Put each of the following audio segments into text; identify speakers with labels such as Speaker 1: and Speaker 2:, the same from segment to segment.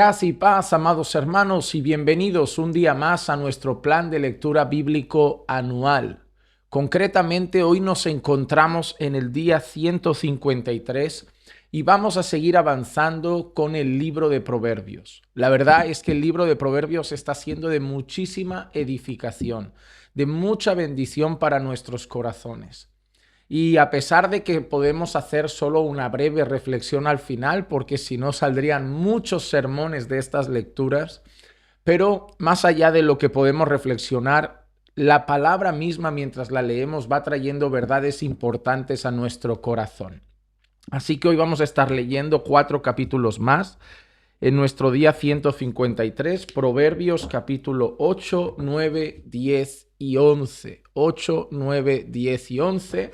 Speaker 1: Gracia y paz, amados hermanos, y bienvenidos un día más a nuestro plan de lectura bíblico anual. Concretamente, hoy nos encontramos en el día 153 y vamos a seguir avanzando con el libro de Proverbios. La verdad es que el libro de Proverbios está siendo de muchísima edificación, de mucha bendición para nuestros corazones. Y a pesar de que podemos hacer solo una breve reflexión al final, porque si no saldrían muchos sermones de estas lecturas, pero más allá de lo que podemos reflexionar, la palabra misma mientras la leemos va trayendo verdades importantes a nuestro corazón. Así que hoy vamos a estar leyendo 4 capítulos más en nuestro día 153, Proverbios capítulo 8, 9, 10 y 11. 8, 9, 10 y 11.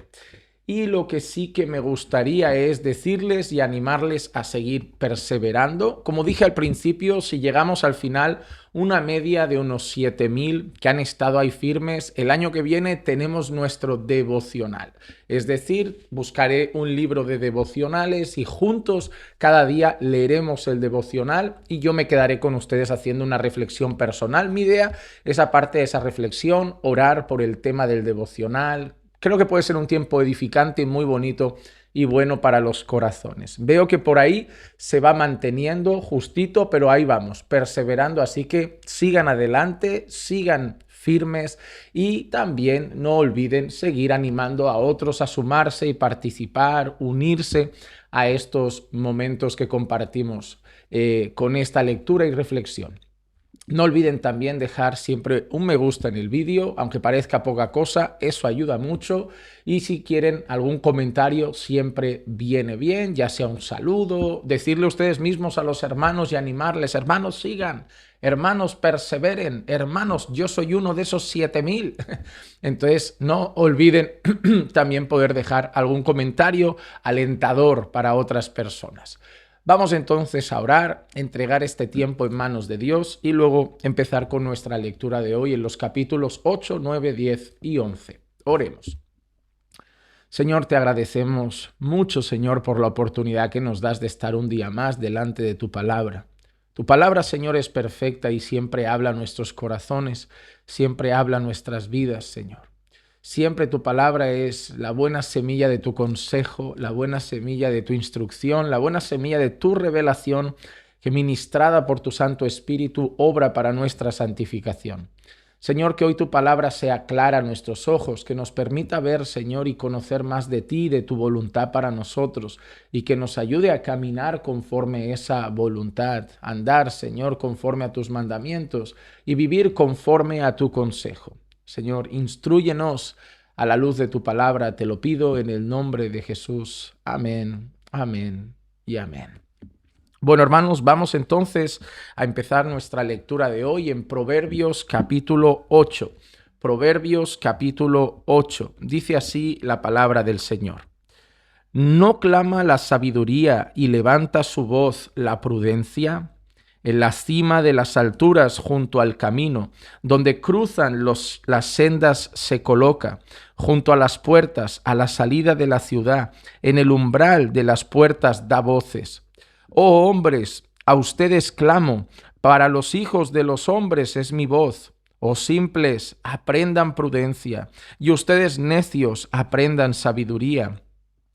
Speaker 1: Y lo que sí que me gustaría es decirles y animarles a seguir perseverando. Como dije al principio, si llegamos al final, una media de unos 7.000 que han estado ahí firmes, el año que viene tenemos nuestro devocional. Es decir, buscaré un libro de devocionales y juntos cada día leeremos el devocional y yo me quedaré con ustedes haciendo una reflexión personal. Mi idea es, aparte de esa reflexión, orar por el tema del devocional. Creo que puede ser un tiempo edificante y muy bonito y bueno para los corazones. Veo que por ahí se va manteniendo justito, pero ahí vamos, perseverando. Así que sigan adelante, sigan firmes y también no olviden seguir animando a otros a sumarse y participar, unirse a estos momentos que compartimos con esta lectura y reflexión. No olviden también dejar siempre un me gusta en el vídeo, aunque parezca poca cosa, eso ayuda mucho. Y si quieren algún comentario, siempre viene bien, ya sea un saludo, decirle ustedes mismos a los hermanos y animarles, hermanos sigan, hermanos perseveren, hermanos yo soy uno de esos 7.000. Entonces no olviden también poder dejar algún comentario alentador para otras personas. Vamos entonces a orar, entregar este tiempo en manos de Dios y luego empezar con nuestra lectura de hoy en los capítulos 8, 9, 10 y 11. Oremos. Señor, te agradecemos mucho, Señor, por la oportunidad que nos das de estar un día más delante de tu palabra. Tu palabra, Señor, es perfecta y siempre habla a nuestros corazones, siempre habla a nuestras vidas, Señor. Siempre tu palabra es la buena semilla de tu consejo, la buena semilla de tu instrucción, la buena semilla de tu revelación que ministrada por tu Santo Espíritu obra para nuestra santificación. Señor, que hoy tu palabra sea clara a nuestros ojos, que nos permita ver, Señor, y conocer más de ti, de tu voluntad para nosotros, y que nos ayude a caminar conforme esa voluntad, andar, Señor, conforme a tus mandamientos y vivir conforme a tu consejo. Señor, instrúyenos a la luz de tu palabra, te lo pido en el nombre de Jesús. Amén, amén y amén. Bueno, hermanos, vamos entonces a empezar nuestra lectura de hoy en Proverbios capítulo 8. Proverbios capítulo 8. Dice así la palabra del Señor. ¿No clama la sabiduría y levanta su voz la prudencia? En la cima de las alturas junto al camino, donde cruzan las sendas se coloca, junto a las puertas, a la salida de la ciudad, en el umbral de las puertas da voces. Oh hombres, a ustedes clamo, para los hijos de los hombres es mi voz. Oh simples, aprendan prudencia, y ustedes necios, aprendan sabiduría.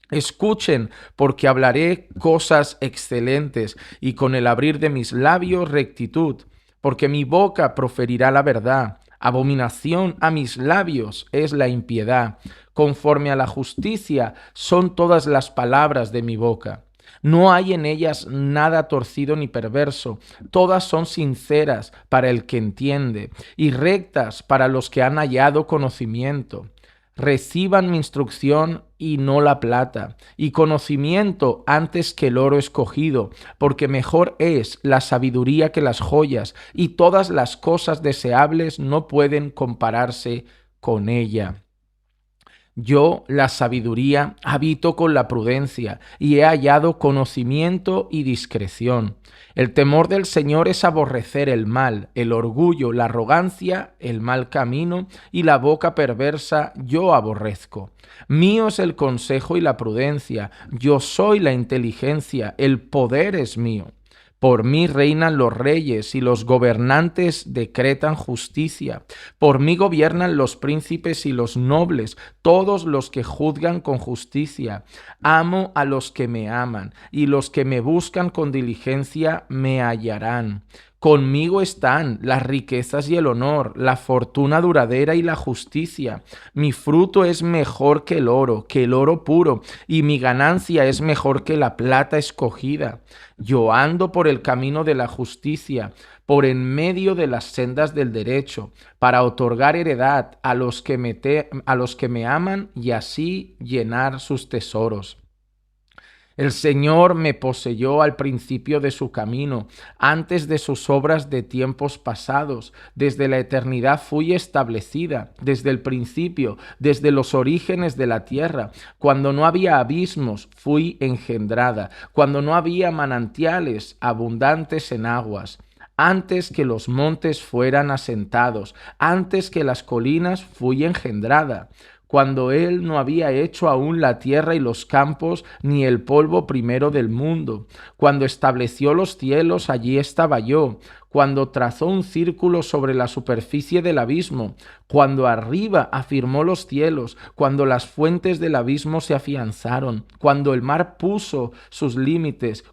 Speaker 1: Escuchen, porque hablaré cosas excelentes y con el abrir de mis labios rectitud, porque mi boca proferirá la verdad. Abominación a mis labios es la impiedad. Conforme a la justicia son todas las palabras de mi boca. No hay en ellas nada torcido ni perverso. Todas son sinceras para el que entiende y rectas para los que han hallado conocimiento. Reciban mi instrucción y no la plata, y conocimiento antes que el oro escogido, porque mejor es la sabiduría que las joyas, y todas las cosas deseables no pueden compararse con ella. Yo, la sabiduría, habito con la prudencia, y he hallado conocimiento y discreción. El temor del Señor es aborrecer el mal, el orgullo, la arrogancia, el mal camino y la boca perversa yo aborrezco. Mío es el consejo y la prudencia, yo soy la inteligencia, el poder es mío. Por mí reinan los reyes y los gobernantes decretan justicia. Por mí gobiernan los príncipes y los nobles, todos los que juzgan con justicia. Amo a los que me aman, y los que me buscan con diligencia me hallarán. Conmigo están las riquezas y el honor, la fortuna duradera y la justicia. Mi fruto es mejor que el oro puro, y mi ganancia es mejor que la plata escogida. Yo ando por el camino de la justicia, por en medio de las sendas del derecho, para otorgar heredad a los que me aman y así llenar sus tesoros. El Señor me poseyó al principio de su camino, antes de sus obras de tiempos pasados. Desde la eternidad fui establecida, desde el principio, desde los orígenes de la tierra. Cuando no había abismos, fui engendrada. Cuando no había manantiales abundantes en aguas. Antes que los montes fueran asentados, antes que las colinas fui engendrada. Cuando él no había hecho aún la tierra y los campos, ni el polvo primero del mundo. Cuando estableció los cielos, allí estaba yo. Cuando trazó un círculo sobre la superficie del abismo, cuando arriba afirmó los cielos, cuando las fuentes del abismo se afianzaron, cuando al mar puso sus límites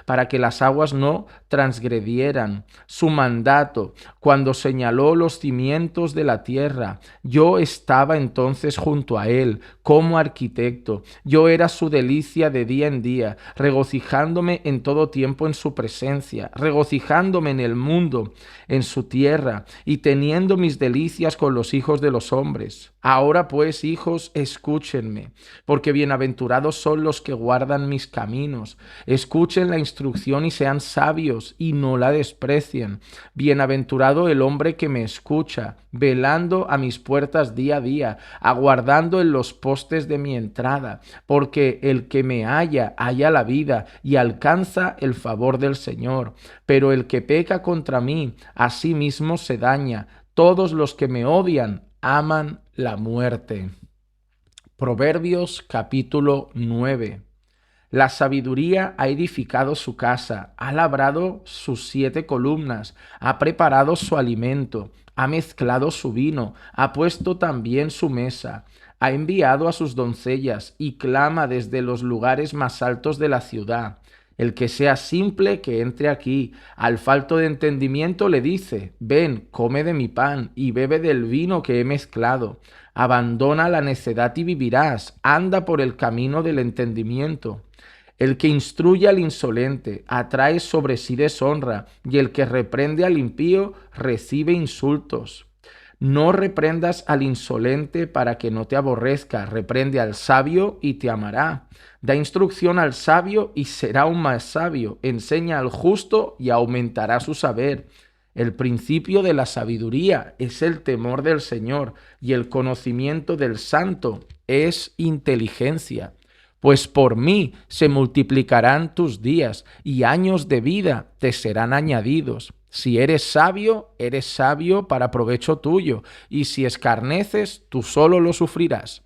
Speaker 1: para que las aguas no transgredieran su mandato, cuando señaló los cimientos de la tierra. Yo estaba entonces junto a él como arquitecto. Yo era su delicia de día en día, regocijándome en todo tiempo en su presencia, regocijándome en el mundo, en su tierra, y teniendo mis delicias con los hijos de los hombres. Ahora pues, hijos, escúchenme, porque bienaventurados son los que guardan mis caminos. Escuchen la instrucción y sean sabios, y no la desprecien. Bienaventurado el hombre que me escucha, velando a mis puertas día a día, aguardando en los postes de mi entrada, porque el que me halla la vida y alcanza el favor del Señor. Pero el que peca contra mí, a sí mismo se daña. Todos los que me odian aman la muerte. Proverbios capítulo 9. La sabiduría ha edificado su casa, ha labrado sus 7 columnas, ha preparado su alimento, ha mezclado su vino, ha puesto también su mesa, ha enviado a sus doncellas y clama desde los lugares más altos de la ciudad. El que sea simple, que entre aquí. Al falto de entendimiento le dice: ven, come de mi pan y bebe del vino que he mezclado. Abandona la necedad y vivirás. Anda por el camino del entendimiento. El que instruye al insolente atrae sobre sí deshonra, y el que reprende al impío recibe insultos. No reprendas al insolente para que no te aborrezca. Reprende al sabio y te amará. Da instrucción al sabio y será aún más sabio. Enseña al justo y aumentará su saber. El principio de la sabiduría es el temor del Señor, y el conocimiento del santo es inteligencia. Pues por mí se multiplicarán tus días, y años de vida te serán añadidos. Si eres sabio para provecho tuyo, y si escarneces, tú solo lo sufrirás.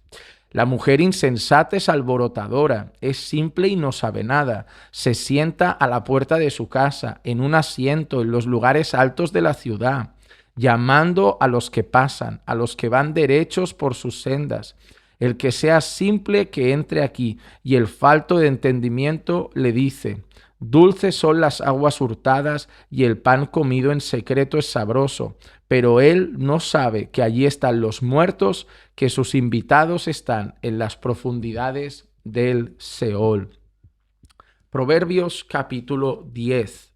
Speaker 1: La mujer insensata es alborotadora, es simple y no sabe nada. Se sienta a la puerta de su casa, en un asiento en los lugares altos de la ciudad, llamando a los que pasan, a los que van derechos por sus sendas. El que sea simple, que entre aquí, y el falto de entendimiento le dice: dulces son las aguas hurtadas, y el pan comido en secreto es sabroso. Pero él no sabe que allí están los muertos, que sus invitados están en las profundidades del Seol. Proverbios capítulo 10.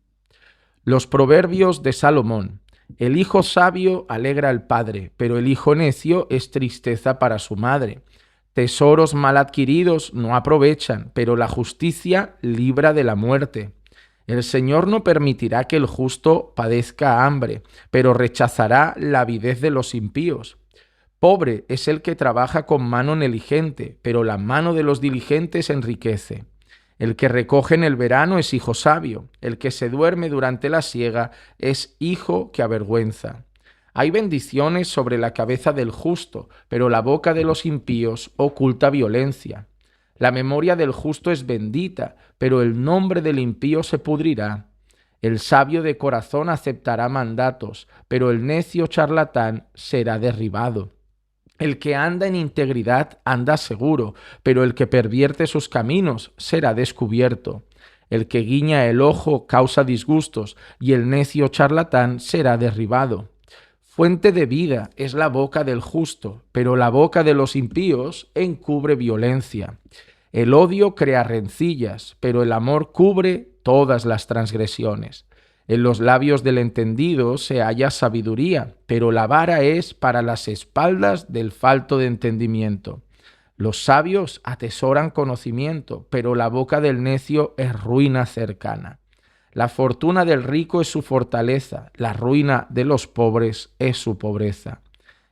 Speaker 1: Los proverbios de Salomón. El hijo sabio alegra al padre, pero el hijo necio es tristeza para su madre. Tesoros mal adquiridos no aprovechan, pero la justicia libra de la muerte. El Señor no permitirá que el justo padezca hambre, pero rechazará la avidez de los impíos. Pobre es el que trabaja con mano negligente, pero la mano de los diligentes enriquece. El que recoge en el verano es hijo sabio, el que se duerme durante la siega es hijo que avergüenza. Hay bendiciones sobre la cabeza del justo, pero la boca de los impíos oculta violencia. La memoria del justo es bendita, pero el nombre del impío se pudrirá. El sabio de corazón aceptará mandatos, pero el necio charlatán será derribado. El que anda en integridad anda seguro, pero el que pervierte sus caminos será descubierto. El que guiña el ojo causa disgustos, y el necio charlatán será derribado. Fuente de vida es la boca del justo, pero la boca de los impíos encubre violencia. El odio crea rencillas, pero el amor cubre todas las transgresiones. En los labios del entendido se halla sabiduría, pero la vara es para las espaldas del falto de entendimiento. Los sabios atesoran conocimiento, pero la boca del necio es ruina cercana. La fortuna del rico es su fortaleza, la ruina de los pobres es su pobreza.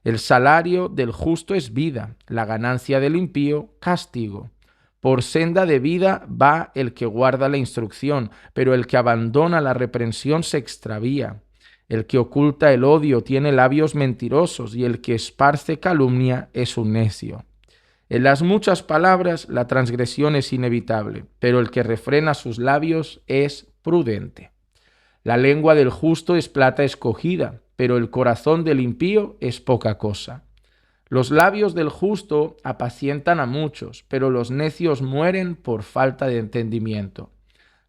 Speaker 1: El salario del justo es vida, la ganancia del impío, castigo. Por senda de vida va el que guarda la instrucción, pero el que abandona la reprensión se extravía. El que oculta el odio tiene labios mentirosos, y el que esparce calumnia es un necio. En las muchas palabras la transgresión es inevitable, pero el que refrena sus labios es prudente. La lengua del justo es plata escogida, pero el corazón del impío es poca cosa. Los labios del justo apacientan a muchos, pero los necios mueren por falta de entendimiento.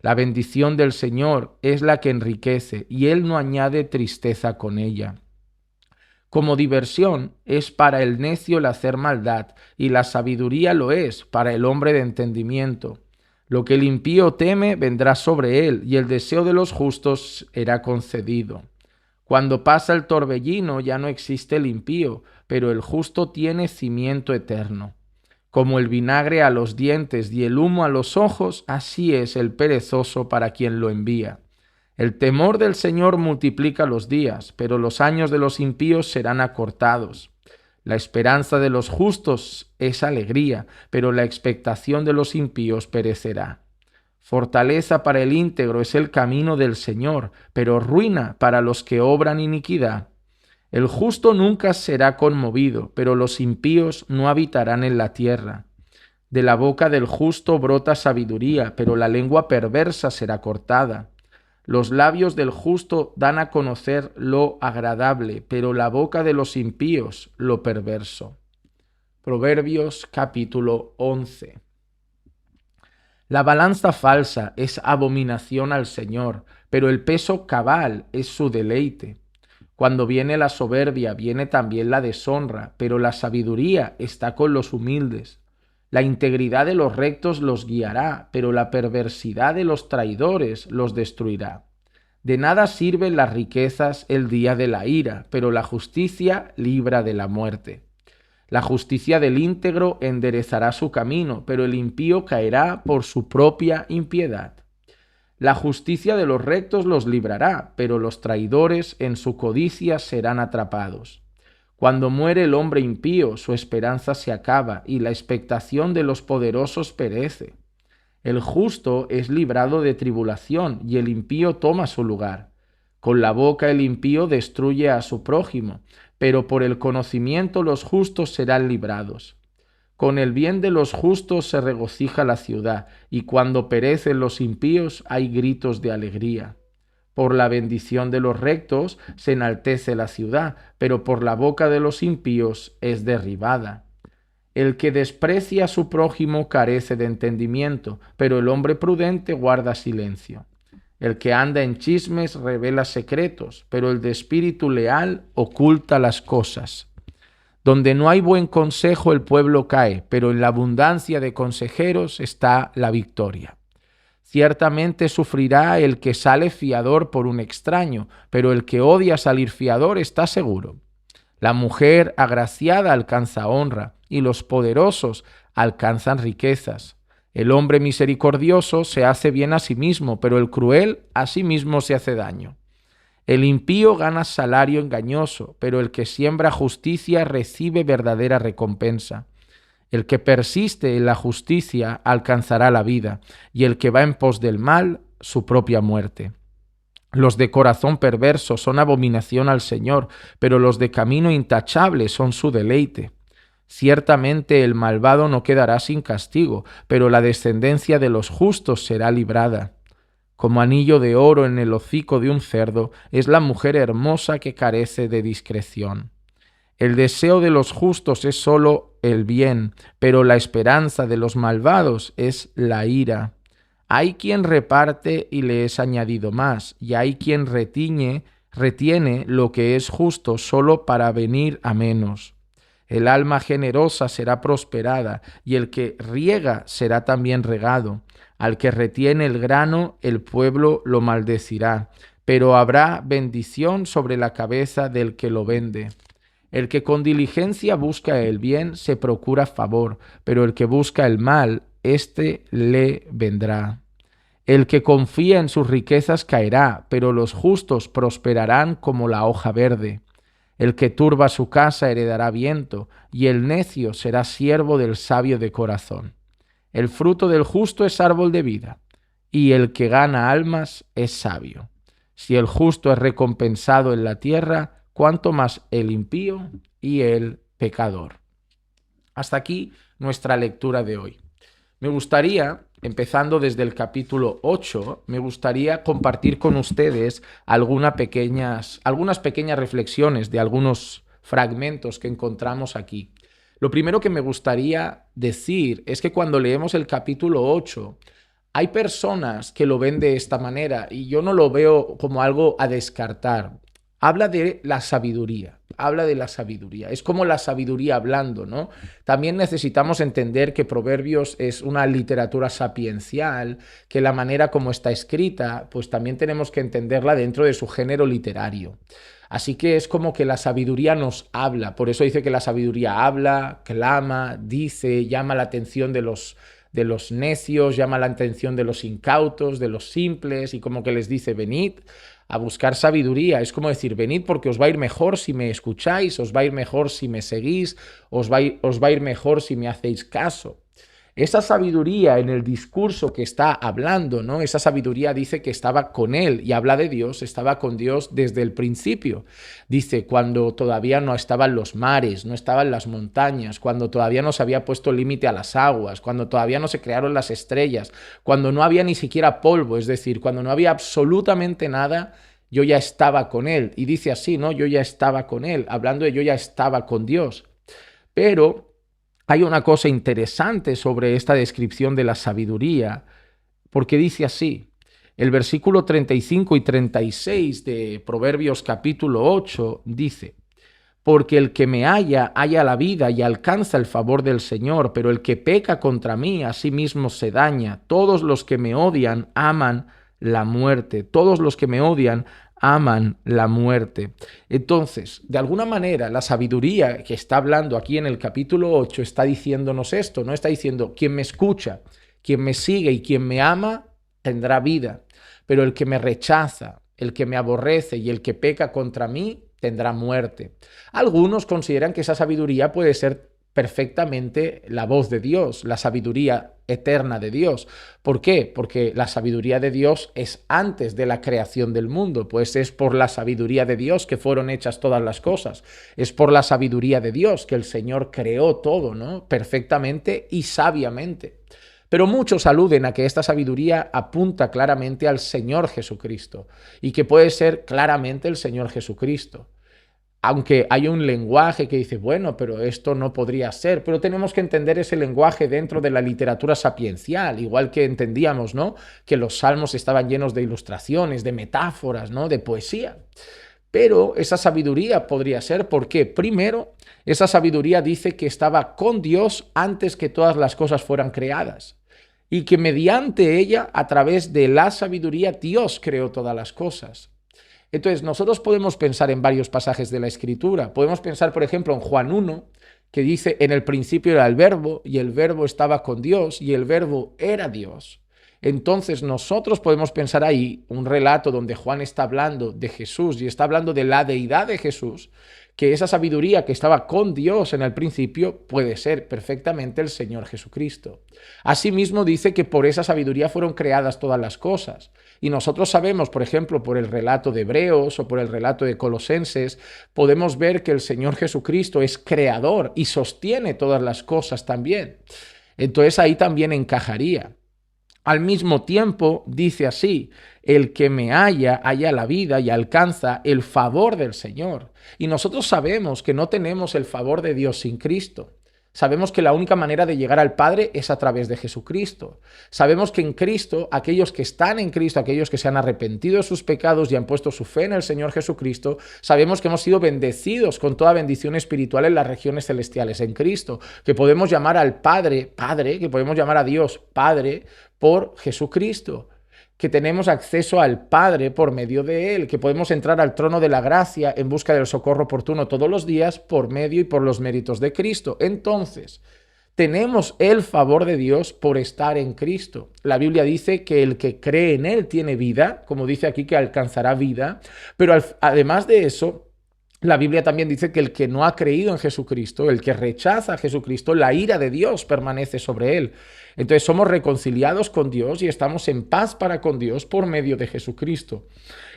Speaker 1: La bendición del Señor es la que enriquece, y Él no añade tristeza con ella. Como diversión es para el necio el hacer maldad, y la sabiduría lo es para el hombre de entendimiento. Lo que el impío teme vendrá sobre él, y el deseo de los justos será concedido. Cuando pasa el torbellino ya no existe el impío, pero el justo tiene cimiento eterno. Como el vinagre a los dientes y el humo a los ojos, así es el perezoso para quien lo envía. El temor del Señor multiplica los días, pero los años de los impíos serán acortados. La esperanza de los justos es alegría, pero la expectación de los impíos perecerá. Fortaleza para el íntegro es el camino del Señor, pero ruina para los que obran iniquidad. El justo nunca será conmovido, pero los impíos no habitarán en la tierra. De la boca del justo brota sabiduría, pero la lengua perversa será cortada. Los labios del justo dan a conocer lo agradable, pero la boca de los impíos lo perverso. Proverbios capítulo 11. La balanza falsa es abominación al Señor, pero el peso cabal es su deleite. Cuando viene la soberbia, viene también la deshonra, pero la sabiduría está con los humildes. La integridad de los rectos los guiará, pero la perversidad de los traidores los destruirá. De nada sirven las riquezas el día de la ira, pero la justicia libra de la muerte. La justicia del íntegro enderezará su camino, pero el impío caerá por su propia impiedad. La justicia de los rectos los librará, pero los traidores en su codicia serán atrapados. Cuando muere el hombre impío, su esperanza se acaba, y la expectación de los poderosos perece. El justo es librado de tribulación, y el impío toma su lugar. Con la boca el impío destruye a su prójimo, pero por el conocimiento los justos serán librados. Con el bien de los justos se regocija la ciudad, y cuando perecen los impíos hay gritos de alegría. Por la bendición de los rectos se enaltece la ciudad, pero por la boca de los impíos es derribada. El que desprecia a su prójimo carece de entendimiento, pero el hombre prudente guarda silencio. El que anda en chismes revela secretos, pero el de espíritu leal oculta las cosas. Donde no hay buen consejo el pueblo cae, pero en la abundancia de consejeros está la victoria. Ciertamente sufrirá el que sale fiador por un extraño, pero el que odia salir fiador está seguro. La mujer agraciada alcanza honra, y los poderosos alcanzan riquezas. El hombre misericordioso se hace bien a sí mismo, pero el cruel a sí mismo se hace daño. El impío gana salario engañoso, pero el que siembra justicia recibe verdadera recompensa. El que persiste en la justicia alcanzará la vida, y el que va en pos del mal, su propia muerte. Los de corazón perverso son abominación al Señor, pero los de camino intachable son su deleite. Ciertamente el malvado no quedará sin castigo, pero la descendencia de los justos será librada. Como anillo de oro en el hocico de un cerdo es la mujer hermosa que carece de discreción. El deseo de los justos es solo el bien, pero la esperanza de los malvados es la ira. Hay quien reparte y le es añadido más, y hay quien retiene lo que es justo solo para venir a menos. El alma generosa será prosperada, y el que riega será también regado. Al que retiene el grano, el pueblo lo maldecirá, pero habrá bendición sobre la cabeza del que lo vende. El que con diligencia busca el bien se procura favor, pero el que busca el mal, éste le vendrá. El que confía en sus riquezas caerá, pero los justos prosperarán como la hoja verde. El que turba su casa heredará viento, y el necio será siervo del sabio de corazón. El fruto del justo es árbol de vida, y el que gana almas es sabio. Si el justo es recompensado en la tierra, cuánto más el impío y el pecador. Hasta aquí nuestra lectura de hoy. Me gustaría, empezando desde el capítulo 8, me gustaría compartir con ustedes algunas pequeñas reflexiones de algunos fragmentos que encontramos aquí. Lo primero que me gustaría decir es que cuando leemos el capítulo 8, hay personas que lo ven de esta manera y yo no lo veo como algo a descartar. Habla de la sabiduría, es como la sabiduría hablando, ¿no? También necesitamos entender que Proverbios es una literatura sapiencial, que la manera como está escrita, pues también tenemos que entenderla dentro de su género literario. Así que es como que la sabiduría nos habla, por eso dice que la sabiduría habla, clama, dice, llama la atención de los necios, llama la atención de los incautos, de los simples, y como que les dice, venid a buscar sabiduría. Es como decir, venid porque os va a ir mejor si me escucháis, os va a ir mejor si me seguís, os va a ir mejor si me hacéis caso. Esa sabiduría en el discurso que está hablando, ¿no? Esa sabiduría dice que estaba con él y habla de Dios, estaba con Dios desde el principio. Dice, cuando todavía no estaban los mares, no estaban las montañas, cuando todavía no se había puesto límite a las aguas, cuando todavía no se crearon las estrellas, cuando no había ni siquiera polvo, es decir, cuando no había absolutamente nada, yo ya estaba con él. Y dice así, ¿no? Yo ya estaba con él, hablando de yo ya estaba con Dios. Pero hay una cosa interesante sobre esta descripción de la sabiduría, porque dice así, el versículo 35 y 36 de Proverbios capítulo 8 dice, porque el que me halla, halla la vida y alcanza el favor del Señor, pero el que peca contra mí, a sí mismo se daña. Todos los que me odian aman la muerte. Todos los que me odian aman la muerte. Entonces, de alguna manera, la sabiduría que está hablando aquí en el capítulo 8 está diciéndonos esto, no está diciendo, quien me escucha, quien me sigue y quien me ama, tendrá vida, pero el que me rechaza, el que me aborrece y el que peca contra mí, tendrá muerte. Algunos consideran que esa sabiduría puede ser perfectamente la voz de Dios, la sabiduría eterna de Dios. ¿Por qué? Porque la sabiduría de Dios es antes de la creación del mundo, pues es por la sabiduría de Dios que fueron hechas todas las cosas. Es por la sabiduría de Dios que el Señor creó todo, ¿no? Perfectamente y sabiamente. Pero muchos aluden a que esta sabiduría apunta claramente al Señor Jesucristo y que puede ser claramente el Señor Jesucristo. Aunque hay un lenguaje que dice, bueno, pero esto no podría ser, pero tenemos que entender ese lenguaje dentro de la literatura sapiencial, igual que entendíamos, ¿no? Que los salmos estaban llenos de ilustraciones, de metáforas, ¿no? De poesía. Pero esa sabiduría podría ser porque, primero, esa sabiduría dice que estaba con Dios antes que todas las cosas fueran creadas y que mediante ella, a través de la sabiduría, Dios creó todas las cosas. Entonces, nosotros podemos pensar en varios pasajes de la Escritura. Podemos pensar, por ejemplo, en Juan 1, que dice, en el principio era el Verbo, y el Verbo estaba con Dios, y el Verbo era Dios. Entonces nosotros podemos pensar ahí un relato donde Juan está hablando de Jesús y está hablando de la deidad de Jesús, que esa sabiduría que estaba con Dios en el principio puede ser perfectamente el Señor Jesucristo. Asimismo dice que por esa sabiduría fueron creadas todas las cosas. Y nosotros sabemos, por ejemplo, por el relato de Hebreos o por el relato de Colosenses, podemos ver que el Señor Jesucristo es creador y sostiene todas las cosas también. Entonces ahí también encajaría. Al mismo tiempo, dice así, el que me halla la vida y alcanza el favor del Señor. Y nosotros sabemos que no tenemos el favor de Dios sin Cristo. Sabemos que la única manera de llegar al Padre es a través de Jesucristo. Sabemos que en Cristo, aquellos que están en Cristo, aquellos que se han arrepentido de sus pecados y han puesto su fe en el Señor Jesucristo, sabemos que hemos sido bendecidos con toda bendición espiritual en las regiones celestiales en Cristo, que podemos llamar al Padre, Padre, que podemos llamar a Dios Padre por Jesucristo, que tenemos acceso al Padre por medio de Él, que podemos entrar al trono de la gracia en busca del socorro oportuno todos los días por medio y por los méritos de Cristo. Entonces, tenemos el favor de Dios por estar en Cristo. La Biblia dice que el que cree en Él tiene vida, como dice aquí que alcanzará vida, pero además de eso, la Biblia también dice que el que no ha creído en Jesucristo, el que rechaza a Jesucristo, la ira de Dios permanece sobre él. Entonces somos reconciliados con Dios y estamos en paz para con Dios por medio de Jesucristo.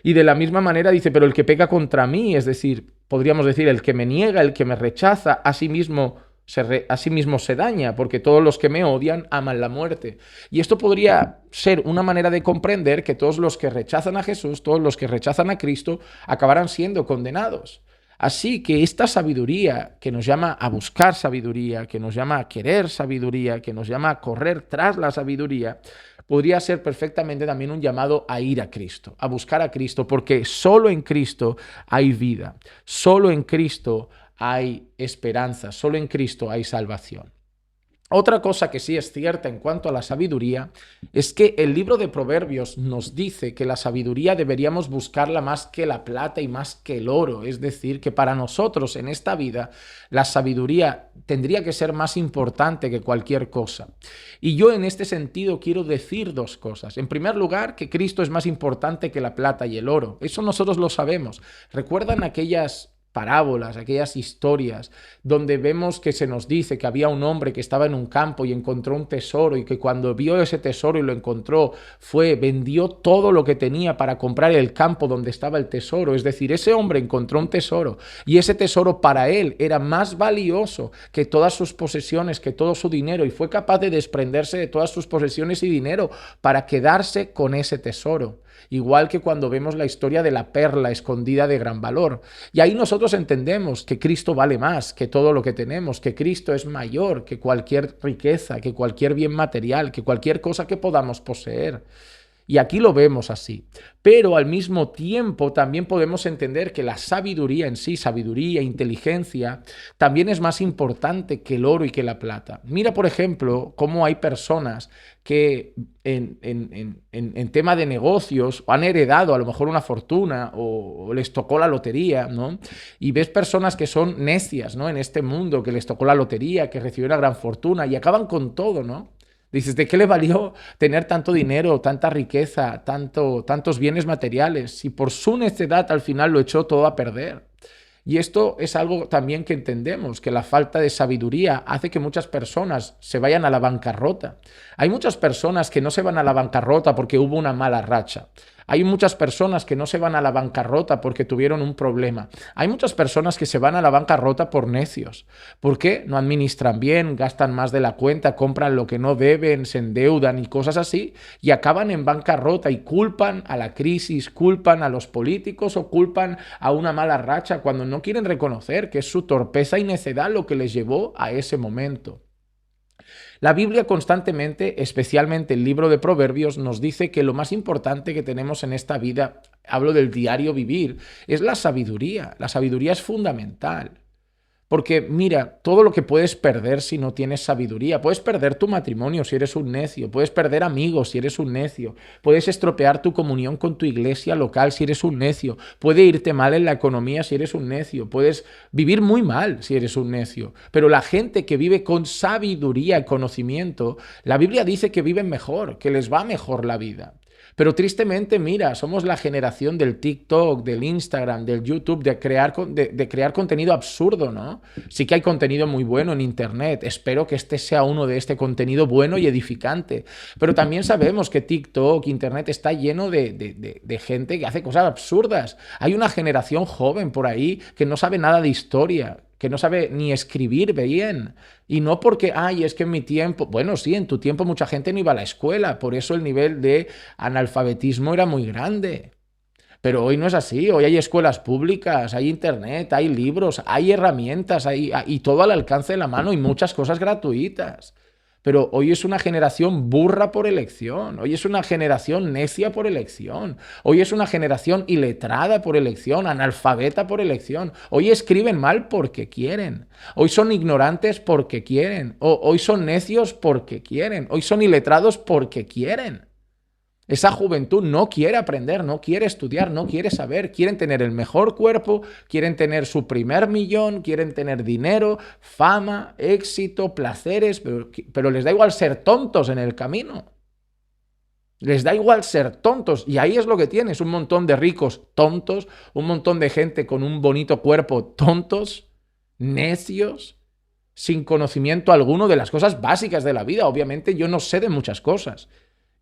Speaker 1: Y de la misma manera dice, pero el que peca contra mí, es decir, podríamos decir, el que me niega, el que me rechaza, a sí mismo se daña, porque todos los que me odian aman la muerte. Y esto podría ser una manera de comprender que todos los que rechazan a Jesús, todos los que rechazan a Cristo, acabarán siendo condenados. Así que esta sabiduría que nos llama a buscar sabiduría, que nos llama a querer sabiduría, que nos llama a correr tras la sabiduría, podría ser perfectamente también un llamado a ir a Cristo, a buscar a Cristo, porque solo en Cristo hay vida, solo en Cristo hay esperanza, solo en Cristo hay salvación. Otra cosa que sí es cierta en cuanto a la sabiduría es que el libro de Proverbios nos dice que la sabiduría deberíamos buscarla más que la plata y más que el oro. Es decir, que para nosotros en esta vida la sabiduría tendría que ser más importante que cualquier cosa. Y yo en este sentido quiero decir dos cosas. En primer lugar, que Cristo es más importante que la plata y el oro. Eso nosotros lo sabemos. ¿Recuerdan aquellas parábolas, aquellas historias donde vemos que se nos dice que había un hombre que estaba en un campo y encontró un tesoro y que cuando vio ese tesoro y lo encontró, vendió todo lo que tenía para comprar el campo donde estaba el tesoro? Es decir, ese hombre encontró un tesoro y ese tesoro para él era más valioso que todas sus posesiones, que todo su dinero, y fue capaz de desprenderse de todas sus posesiones y dinero para quedarse con ese tesoro. Igual que cuando vemos la historia de la perla escondida de gran valor. Y ahí nosotros entendemos que Cristo vale más que todo lo que tenemos, que Cristo es mayor que cualquier riqueza, que cualquier bien material, que cualquier cosa que podamos poseer. Y aquí lo vemos así. Pero al mismo tiempo también podemos entender que la sabiduría en sí, sabiduría, inteligencia, también es más importante que el oro y que la plata. Mira, por ejemplo, cómo hay personas que en tema de negocios han heredado a lo mejor una fortuna o les tocó la lotería, ¿no? Y ves personas que son necias, ¿no? En este mundo, que les tocó la lotería, que recibieron una gran fortuna y acaban con todo, ¿no? Dices, ¿de qué le valió tener tanto dinero, tanta riqueza, tantos bienes materiales, si por su necedad al final lo echó todo a perder? Y esto es algo también que entendemos, que la falta de sabiduría hace que muchas personas se vayan a la bancarrota. Hay muchas personas que no se van a la bancarrota porque hubo una mala racha. Hay muchas personas que no se van a la bancarrota porque tuvieron un problema. Hay muchas personas que se van a la bancarrota por necios. ¿Por qué? No administran bien, gastan más de la cuenta, compran lo que no deben, se endeudan y cosas así, y acaban en bancarrota y culpan a la crisis, culpan a los políticos o culpan a una mala racha cuando no quieren reconocer que es su torpeza y necedad lo que les llevó a ese momento. La Biblia constantemente, especialmente el libro de Proverbios, nos dice que lo más importante que tenemos en esta vida, hablo del diario vivir, es la sabiduría. La sabiduría es fundamental. Porque mira, todo lo que puedes perder si no tienes sabiduría. Puedes perder tu matrimonio si eres un necio. Puedes perder amigos si eres un necio. Puedes estropear tu comunión con tu iglesia local si eres un necio. Puede irte mal en la economía si eres un necio. Puedes vivir muy mal si eres un necio. Pero la gente que vive con sabiduría y conocimiento, la Biblia dice que viven mejor, que les va mejor la vida. Pero tristemente, mira, somos la generación del TikTok, del Instagram, del YouTube, de crear contenido absurdo, ¿no? Sí que hay contenido muy bueno en Internet. Espero que este sea uno de este contenido bueno y edificante. Pero también sabemos que TikTok, Internet está lleno de gente que hace cosas absurdas. Hay una generación joven por ahí que no sabe nada de historia, que no sabe ni escribir bien. Y no porque, ay, es que en mi tiempo, bueno, sí, en tu tiempo mucha gente no iba a la escuela, por eso el nivel de analfabetismo era muy grande. Pero hoy no es así, hoy hay escuelas públicas, hay internet, hay libros, hay herramientas, y todo al alcance de la mano y muchas cosas gratuitas. Pero hoy es una generación burra por elección, hoy es una generación necia por elección, hoy es una generación iletrada por elección, analfabeta por elección, hoy escriben mal porque quieren, hoy son ignorantes porque quieren, hoy son necios porque quieren, hoy son iletrados porque quieren. Esa juventud no quiere aprender, no quiere estudiar, no quiere saber. Quieren tener el mejor cuerpo, quieren tener su primer millón, quieren tener dinero, fama, éxito, placeres, pero les da igual ser tontos en el camino. Les da igual ser tontos. Y ahí es lo que tienes, un montón de ricos tontos, un montón de gente con un bonito cuerpo tontos, necios, sin conocimiento alguno de las cosas básicas de la vida. Obviamente yo no sé de muchas cosas.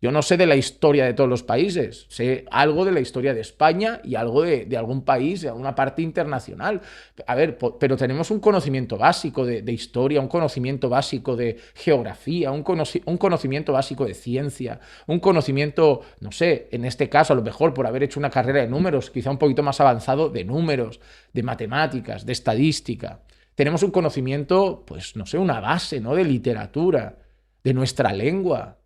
Speaker 1: Yo no sé de la historia de todos los países, sé algo de la historia de España y algo de algún país, de alguna parte internacional. A ver, pero tenemos un conocimiento básico de historia, un conocimiento básico de geografía, un conocimiento básico de ciencia, un conocimiento, no sé, en este caso a lo mejor por haber hecho una carrera de números, quizá un poquito más avanzado de números, de matemáticas, de estadística. Tenemos un conocimiento, pues no sé, una base, ¿no? De literatura, de nuestra lengua,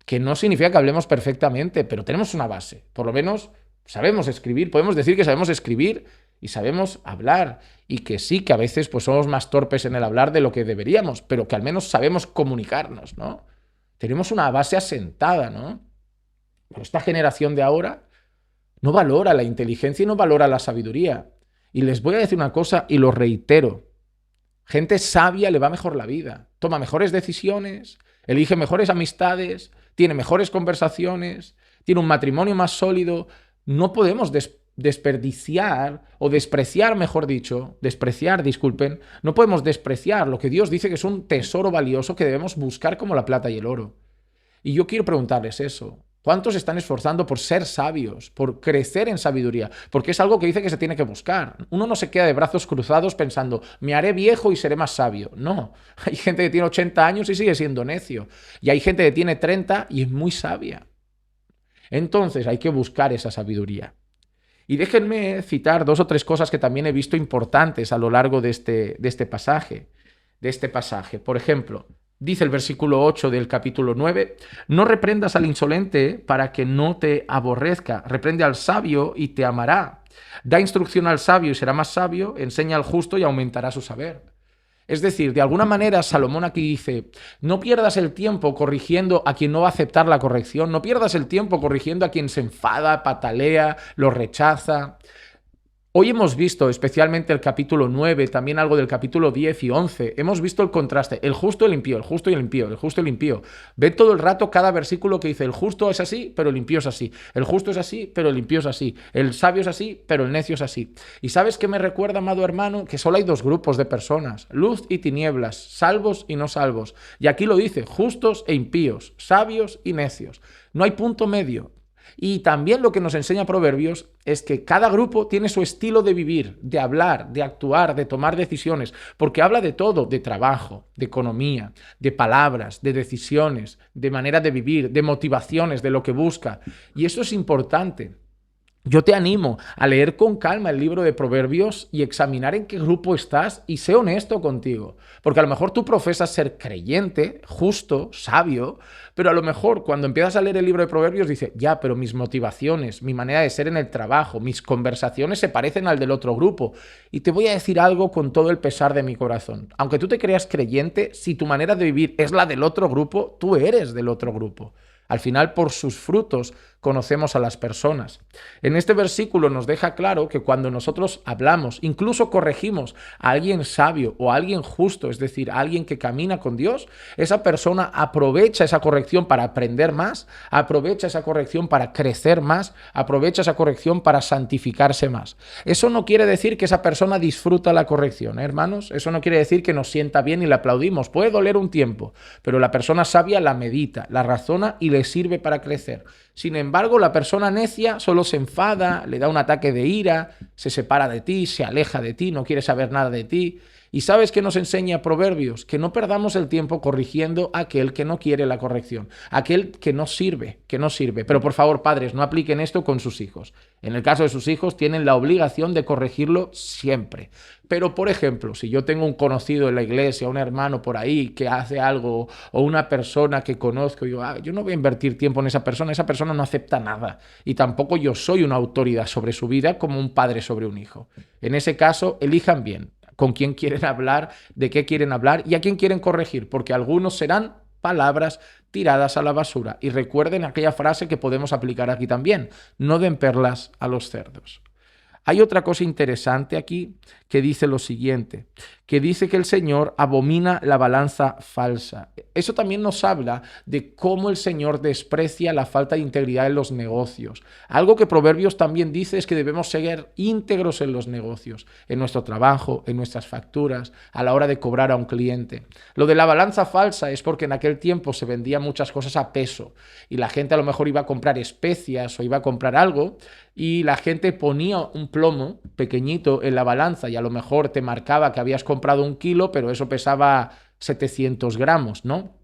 Speaker 1: que no significa que hablemos perfectamente, pero tenemos una base. Por lo menos sabemos escribir, podemos decir que sabemos escribir y sabemos hablar. Y que sí, que a veces pues, somos más torpes en el hablar de lo que deberíamos, pero que al menos sabemos comunicarnos, ¿no? Tenemos una base asentada, ¿no? Pero esta generación de ahora no valora la inteligencia y no valora la sabiduría. Y les voy a decir una cosa y lo reitero. Gente sabia le va mejor la vida, toma mejores decisiones, elige mejores amistades, tiene mejores conversaciones, tiene un matrimonio más sólido. No podemos desperdiciar o despreciar, mejor dicho, disculpen, no podemos despreciar lo que Dios dice que es un tesoro valioso que debemos buscar como la plata y el oro. Y yo quiero preguntarles eso. ¿Cuántos se están esforzando por ser sabios, por crecer en sabiduría? Porque es algo que dice que se tiene que buscar. Uno no se queda de brazos cruzados pensando, me haré viejo y seré más sabio. No, hay gente que tiene 80 años y sigue siendo necio. Y hay gente que tiene 30 y es muy sabia. Entonces hay que buscar esa sabiduría. Y déjenme citar 2 o 3 cosas que también he visto importantes a lo largo de este pasaje. Por ejemplo, dice el versículo 8 del capítulo 9, no reprendas al insolente para que no te aborrezca, reprende al sabio y te amará. Da instrucción al sabio y será más sabio, enseña al justo y aumentará su saber. Es decir, de alguna manera Salomón aquí dice, no pierdas el tiempo corrigiendo a quien no va a aceptar la corrección, no pierdas el tiempo corrigiendo a quien se enfada, patalea, lo rechaza. Hoy hemos visto, especialmente el capítulo 9, también algo del capítulo 10 y 11, hemos visto el contraste, el justo y el impío, el justo y el impío, el justo y el impío. Ve todo el rato cada versículo que dice, el justo es así, pero el impío es así. El justo es así, pero el impío es así. El sabio es así, pero el necio es así. ¿Y sabes qué me recuerda, amado hermano? Que solo hay 2 grupos de personas, luz y tinieblas, salvos y no salvos. Y aquí lo dice, justos e impíos, sabios y necios. No hay punto medio. Y también lo que nos enseña Proverbios es que cada grupo tiene su estilo de vivir, de hablar, de actuar, de tomar decisiones, porque habla de todo, de trabajo, de economía, de palabras, de decisiones, de manera de vivir, de motivaciones, de lo que busca. Y eso es importante. Yo te animo a leer con calma el libro de Proverbios y examinar en qué grupo estás y sé honesto contigo. Porque a lo mejor tú profesas ser creyente, justo, sabio, pero a lo mejor cuando empiezas a leer el libro de Proverbios dices, ya, pero mis motivaciones, mi manera de ser en el trabajo, mis conversaciones se parecen al del otro grupo. Y te voy a decir algo con todo el pesar de mi corazón. Aunque tú te creas creyente, si tu manera de vivir es la del otro grupo, tú eres del otro grupo. Al final, por sus frutos conocemos a las personas. En este versículo nos deja claro que cuando nosotros hablamos, incluso corregimos a alguien sabio o a alguien justo, es decir, a alguien que camina con Dios, esa persona aprovecha esa corrección para aprender más, aprovecha esa corrección para crecer más, aprovecha esa corrección para santificarse más. Eso no quiere decir que esa persona disfruta la corrección, hermanos. Eso no quiere decir que nos sienta bien y la aplaudimos. Puede doler un tiempo, pero la persona sabia la medita, la razona y le sirve para crecer. Sin embargo, la persona necia solo se enfada, le da un ataque de ira, se separa de ti, se aleja de ti, no quiere saber nada de ti. ¿Y sabes qué nos enseña Proverbios? Que no perdamos el tiempo corrigiendo a aquel que no quiere la corrección, aquel que no sirve, que no sirve. Pero por favor, padres, no apliquen esto con sus hijos. En el caso de sus hijos, tienen la obligación de corregirlo siempre. Pero, por ejemplo, si yo tengo un conocido en la iglesia, un hermano por ahí que hace algo, o una persona que conozco, y yo no voy a invertir tiempo en esa persona no acepta nada. Y tampoco yo soy una autoridad sobre su vida como un padre sobre un hijo. En ese caso, elijan bien con quién quieren hablar, de qué quieren hablar y a quién quieren corregir, porque algunos serán palabras tiradas a la basura. Y recuerden aquella frase que podemos aplicar aquí también, no den perlas a los cerdos. Hay otra cosa interesante aquí que dice lo siguiente, que dice que el Señor abomina la balanza falsa. Eso también nos habla de cómo el Señor desprecia la falta de integridad en los negocios. Algo que Proverbios también dice es que debemos ser íntegros en los negocios, en nuestro trabajo, en nuestras facturas, a la hora de cobrar a un cliente. Lo de la balanza falsa es porque en aquel tiempo se vendían muchas cosas a peso y la gente a lo mejor iba a comprar especias o iba a comprar algo y la gente ponía un plomo pequeñito en la balanza y a lo mejor te marcaba que habías comprado 1 kilo, pero eso pesaba 700 gramos, ¿no?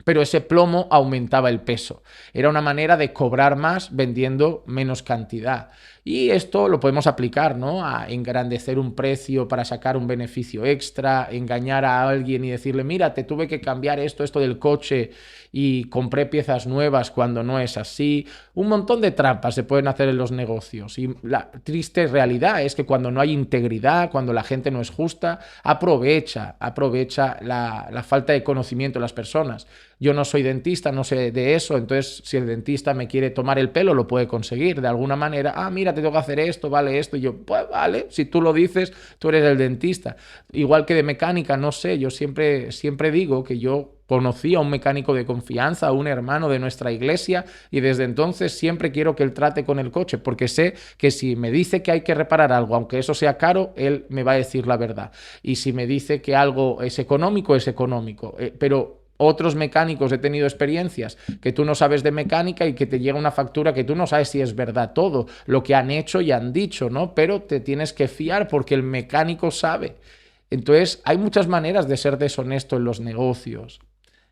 Speaker 1: Pero ese plomo aumentaba el peso. Era una manera de cobrar más vendiendo menos cantidad. Y esto lo podemos aplicar, ¿no? A engrandecer un precio para sacar un beneficio extra, engañar a alguien y decirle, mira, te tuve que cambiar esto del coche y compré piezas nuevas cuando no es así. Un montón de trampas se pueden hacer en los negocios. Y la triste realidad es que cuando no hay integridad, cuando la gente no es justa, aprovecha la falta de conocimiento de las personas. Yo no soy dentista, no sé de eso, entonces si el dentista me quiere tomar el pelo, lo puede conseguir de alguna manera. Ah, mira, te tengo que hacer esto, vale esto. Y yo, pues vale, si tú lo dices, tú eres el dentista. Igual que de mecánica, no sé, yo siempre digo que yo conocí a un mecánico de confianza, a un hermano de nuestra iglesia, y desde entonces siempre quiero que él trate con el coche, porque sé que si me dice que hay que reparar algo, aunque eso sea caro, él me va a decir la verdad. Y si me dice que algo es económico, es económico. Pero otros mecánicos he tenido experiencias que tú no sabes de mecánica y que te llega una factura que tú no sabes si es verdad todo lo que han hecho y han dicho, ¿no? Pero te tienes que fiar porque el mecánico sabe. Entonces, hay muchas maneras de ser deshonesto en los negocios.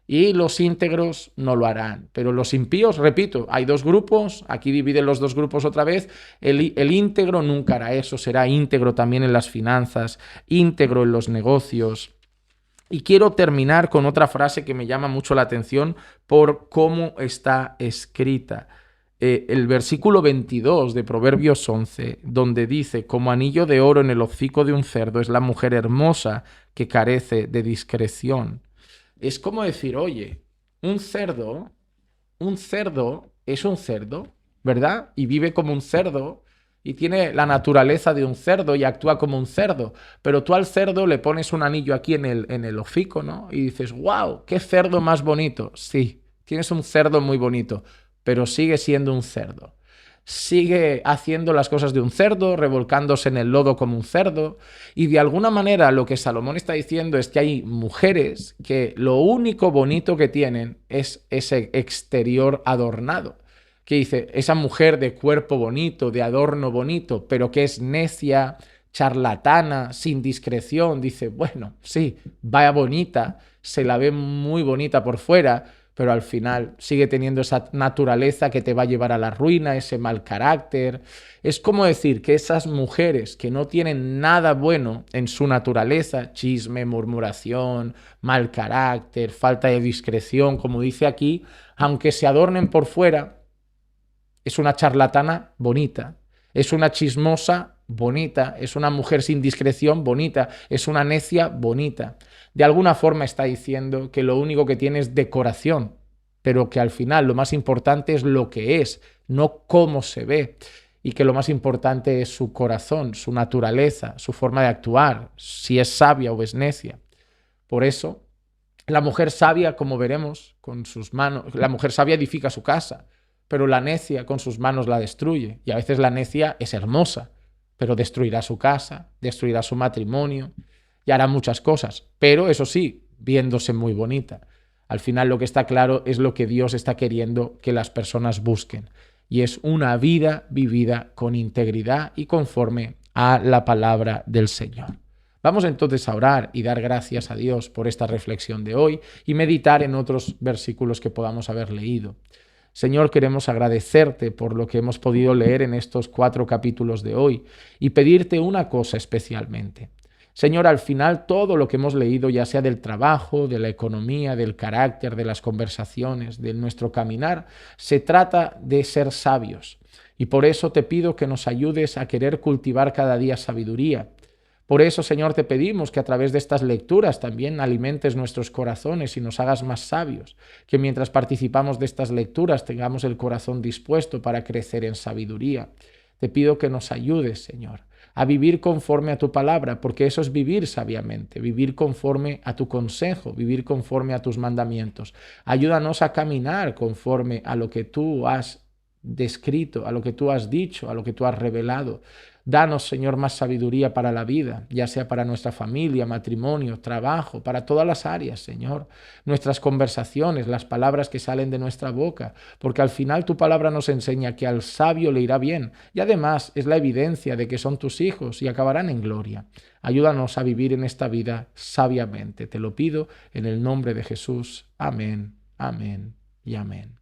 Speaker 1: Y los íntegros no lo harán. Pero los impíos, repito, hay 2 grupos, aquí dividen los 2 grupos otra vez. El íntegro nunca hará eso, será íntegro también en las finanzas, íntegro en los negocios. Y quiero terminar con otra frase que me llama mucho la atención por cómo está escrita. El versículo 22 de Proverbios 11, donde dice, como anillo de oro en el hocico de un cerdo es la mujer hermosa que carece de discreción. Es como decir, oye, un cerdo es un cerdo, ¿verdad? Y vive como un cerdo y tiene la naturaleza de un cerdo y actúa como un cerdo. Pero tú al cerdo le pones un anillo aquí en el hocico, ¿no? Y dices, wow, qué cerdo más bonito. Sí, tienes un cerdo muy bonito, pero sigue siendo un cerdo. Sigue haciendo las cosas de un cerdo, revolcándose en el lodo como un cerdo. Y de alguna manera lo que Salomón está diciendo es que hay mujeres que lo único bonito que tienen es ese exterior adornado. Que dice, esa mujer de cuerpo bonito, de adorno bonito, pero que es necia, charlatana, sin discreción. Dice, bueno, sí, vaya bonita, se la ve muy bonita por fuera, pero al final sigue teniendo esa naturaleza que te va a llevar a la ruina, ese mal carácter. Es como decir que esas mujeres que no tienen nada bueno en su naturaleza, chisme, murmuración, mal carácter, falta de discreción, como dice aquí, aunque se adornen por fuera, es una charlatana bonita, es una chismosa bonita, es una mujer sin discreción bonita, es una necia bonita. De alguna forma está diciendo que lo único que tiene es decoración, pero que al final lo más importante es lo que es, no cómo se ve, y que lo más importante es su corazón, su naturaleza, su forma de actuar, si es sabia o es necia. Por eso, la mujer sabia, como veremos, con sus manos, la mujer sabia edifica su casa, pero la necia con sus manos la destruye. Y a veces la necia es hermosa, pero destruirá su casa, destruirá su matrimonio y hará muchas cosas. Pero eso sí, viéndose muy bonita. Al final lo que está claro es lo que Dios está queriendo que las personas busquen. Y es una vida vivida con integridad y conforme a la palabra del Señor. Vamos entonces a orar y dar gracias a Dios por esta reflexión de hoy y meditar en otros versículos que podamos haber leído. Señor, queremos agradecerte por lo que hemos podido leer en estos 4 capítulos de hoy y pedirte una cosa especialmente. Señor, al final todo lo que hemos leído, ya sea del trabajo, de la economía, del carácter, de las conversaciones, de nuestro caminar, se trata de ser sabios. Y por eso te pido que nos ayudes a querer cultivar cada día sabiduría. Por eso, Señor, te pedimos que a través de estas lecturas también alimentes nuestros corazones y nos hagas más sabios, que mientras participamos de estas lecturas tengamos el corazón dispuesto para crecer en sabiduría. Te pido que nos ayudes, Señor, a vivir conforme a tu palabra, porque eso es vivir sabiamente, vivir conforme a tu consejo, vivir conforme a tus mandamientos. Ayúdanos a caminar conforme a lo que tú has descrito, a lo que tú has dicho, a lo que tú has revelado. Danos, Señor, más sabiduría para la vida, ya sea para nuestra familia, matrimonio, trabajo, para todas las áreas, Señor. Nuestras conversaciones, las palabras que salen de nuestra boca, porque al final tu palabra nos enseña que al sabio le irá bien y además es la evidencia de que son tus hijos y acabarán en gloria. Ayúdanos a vivir en esta vida sabiamente. Te lo pido en el nombre de Jesús. Amén, amén y amén.